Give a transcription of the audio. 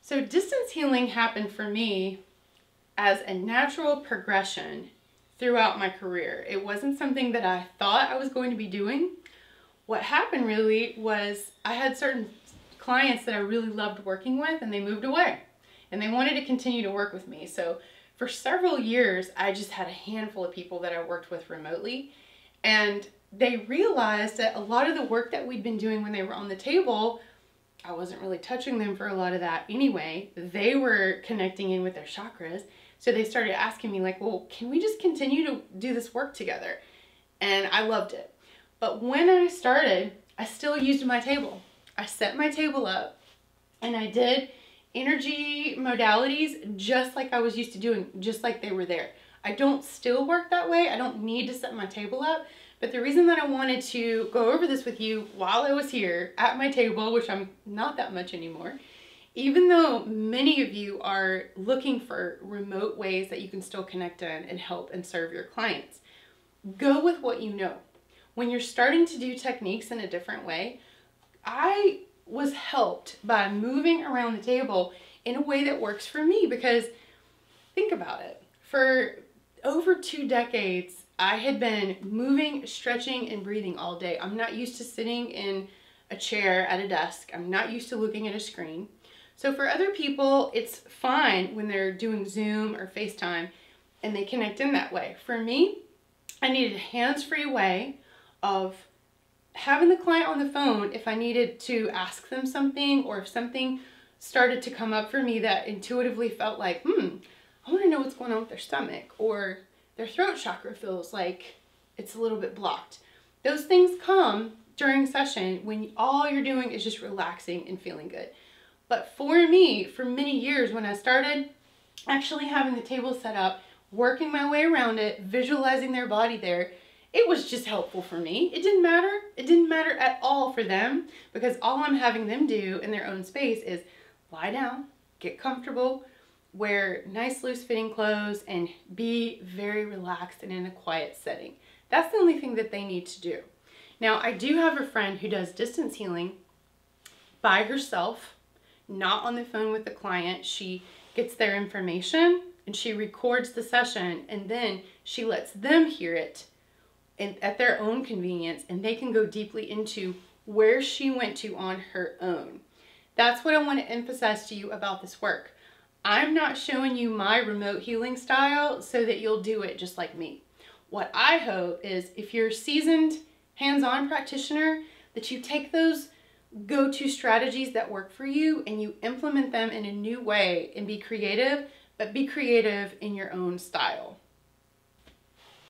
So distance healing happened for me as a natural progression throughout my career. It wasn't something that I thought I was going to be doing. What happened really was I had certain clients that I really loved working with, and they moved away and they wanted to continue to work with me. So for several years, I just had a handful of people that I worked with remotely, and they realized that a lot of the work that we'd been doing when they were on the table, I wasn't really touching them for a lot of that anyway. They were connecting in with their chakras. So they started asking me like, well, can we just continue to do this work together? And I loved it. But when I started, I still used my table. I set my table up and I did energy modalities just like I was used to doing, just like they were there. I don't still work that way. I don't need to set my table up. But the reason that I wanted to go over this with you while I was here at my table, which I'm not that much anymore, even though many of you are looking for remote ways that you can still connect in and help and serve your clients, go with what you know. When you're starting to do techniques in a different way, I was helped by moving around the table in a way that works for me, because think about it. For over 2 decades, I had been moving, stretching, and breathing all day. I'm not used to sitting in a chair at a desk. I'm not used to looking at a screen. So for other people, it's fine when they're doing Zoom or FaceTime and they connect in that way. For me, I needed a hands-free way of having the client on the phone if I needed to ask them something, or if something started to come up for me that intuitively felt like, I want to know what's going on with their stomach, or their throat chakra feels like it's a little bit blocked. Those things come during session when all you're doing is just relaxing and feeling good. But for me, for many years, when I started actually having the table set up, working my way around it, visualizing their body there, it was just helpful for me. It didn't matter. It didn't matter at all for them, because all I'm having them do in their own space is lie down, get comfortable, wear nice loose fitting clothes, and be very relaxed and in a quiet setting. That's the only thing that they need to do. Now, I do have a friend who does distance healing by herself, not on the phone with the client. She gets their information and she records the session, and then she lets them hear it at their own convenience, and they can go deeply into where she went to on her own. That's what I want to emphasize to you about this work. I'm not showing you my remote healing style so that you'll do it just like me. What I hope is, if you're a seasoned hands-on practitioner, that you take those go-to strategies that work for you and you implement them in a new way and be creative, but be creative in your own style.